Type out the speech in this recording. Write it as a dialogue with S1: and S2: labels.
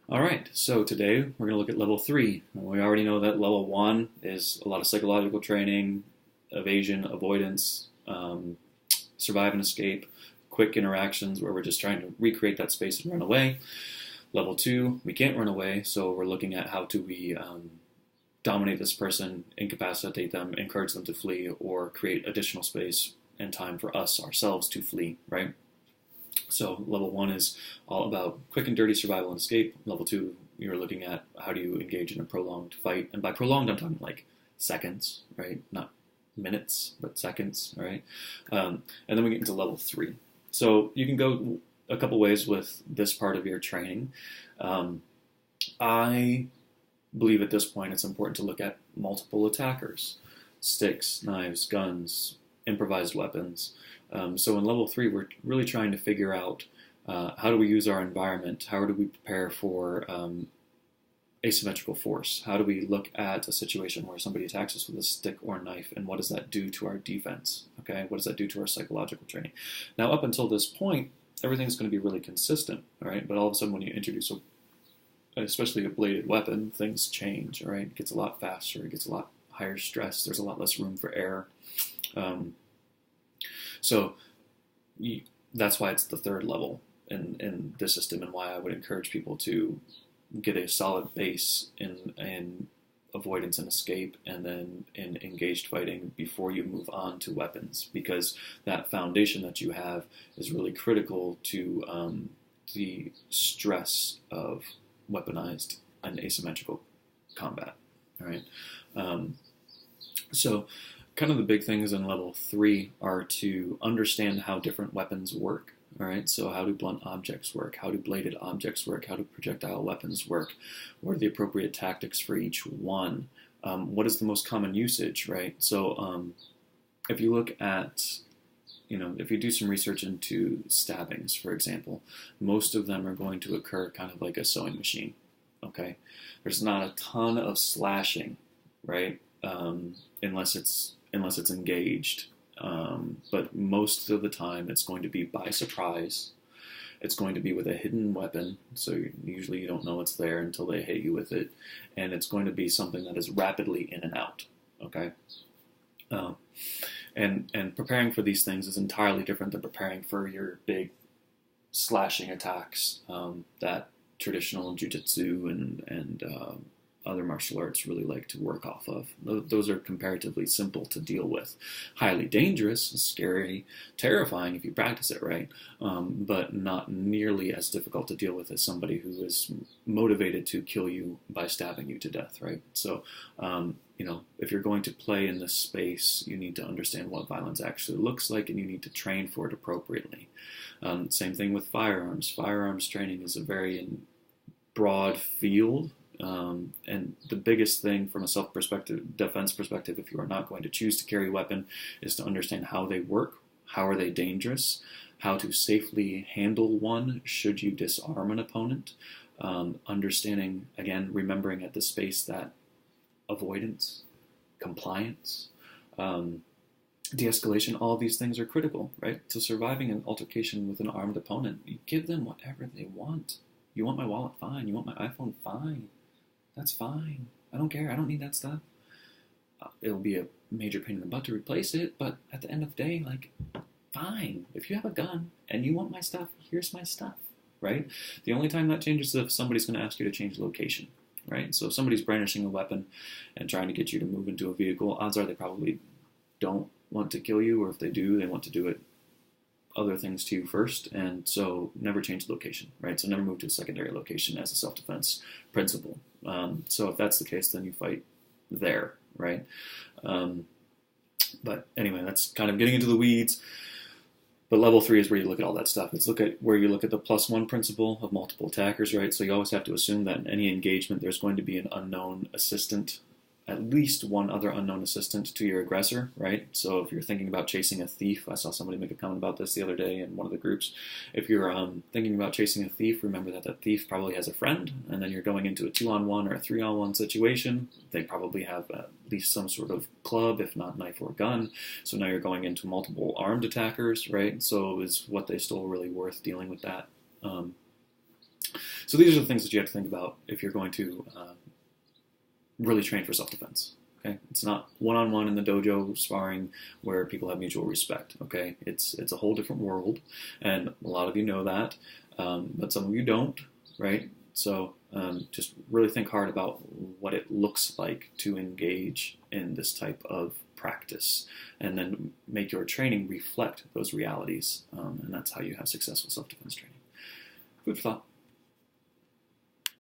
S1: All right, so today we're going to look at level three. We already know that level one is a lot of psychological training, evasion, avoidance, survive and escape, quick interactions where we're just trying to recreate that space and run away. Level two, we can't run away, so we're looking at how do we dominate this person, incapacitate them, encourage them to flee, or create additional space and time for us ourselves to flee, right? So level one is all about quick and dirty survival and escape. Level two, you're looking at how do you engage in a prolonged fight. And by prolonged, I'm talking like seconds, right? Not minutes, but seconds, right? And then we get into level three. So you can go a couple ways with this part of your training. I believe at this point it's important to look at multiple attackers, sticks, knives, guns, improvised weapons. So in level three, we're really trying to figure out how do we use our environment, how do we prepare for asymmetrical force, how do we look at a situation where somebody attacks us with a stick or knife, and what does that do to our defense, okay? What does that do to our psychological training? Now, up until this point, everything's going to be really consistent, all right? But all of a sudden, when you introduce especially a bladed weapon, things change, all right? It gets a lot faster, it gets a lot higher stress, there's a lot less room for error. So that's why it's the third level in this system, and why I would encourage people to get a solid base in avoidance and escape, and then in engaged fighting before you move on to weapons, because that foundation that you have is really critical to the stress of weaponized and asymmetrical combat. All right. So kind of the big things in level three are to understand how different weapons work. All right, so how do blunt objects work? How do bladed objects work? How do projectile weapons work? What are the appropriate tactics for each one? What is the most common usage, right? So if you look at, if you do some research into stabbings, for example, most of them are going to occur kind of like a sewing machine, okay? There's not a ton of slashing, right? Unless it's engaged. But most of the time it's going to be by surprise. It's going to be with a hidden weapon, so usually you don't know it's there until they hit you with it, and it's going to be something that is rapidly in and out, okay? And preparing for these things is entirely different than preparing for your big slashing attacks that traditional jujitsu and other martial arts really like to work off of. Those are comparatively simple to deal with. Highly dangerous, scary, terrifying if you practice it right, but not nearly as difficult to deal with as somebody who is motivated to kill you by stabbing you to death, right? So, if you're going to play in this space, you need to understand what violence actually looks like, and you need to train for it appropriately. Same thing with firearms. Firearms training is a very broad field. And the biggest thing from a self-defense perspective, if you are not going to choose to carry a weapon, is to understand how they work, how are they dangerous, how to safely handle one should you disarm an opponent, understanding, again, remembering at the space that avoidance, compliance, de-escalation, all these things are critical, right? To surviving an altercation with an armed opponent, you give them whatever they want. You want my wallet? Fine. You want my iPhone? Fine. That's fine. I don't care. I don't need that stuff. It'll be a major pain in the butt to replace it, but at the end of the day, fine. If you have a gun and you want my stuff, here's my stuff, right? The only time that changes is if somebody's going to ask you to change location, right? So if somebody's brandishing a weapon and trying to get you to move into a vehicle, odds are they probably don't want to kill you, or if they do, they want to do it other things to you first, and so never change the location, right? So never move to a secondary location as a self-defense principle. So if that's the case, then you fight there, right? But anyway, that's kind of getting into the weeds. But level three is where you look at all that stuff. It's where you look at the +1 principle of multiple attackers, right? So you always have to assume that in any engagement, there's going to be an unknown assistant, at least one other unknown assistant to your aggressor, right? So if you're thinking about chasing a thief, I saw somebody make a comment about this the other day in one of the groups. If you're thinking about chasing a thief, remember that that thief probably has a friend, and then you're going into a 2-on-1 or a 3-on-1 situation. They probably have at least some sort of club, if not knife or gun. So now you're going into multiple armed attackers, right? So is what they stole really worth dealing with that? So these are the things that you have to think about if you're going to really train for self-defense. Okay, it's not one-on-one in the dojo sparring where people have mutual respect. Okay, it's a whole different world, and a lot of you know that, but some of you don't, right? So just really think hard about what it looks like to engage in this type of practice, and then make your training reflect those realities, and that's how you have successful self-defense training. Food for thought.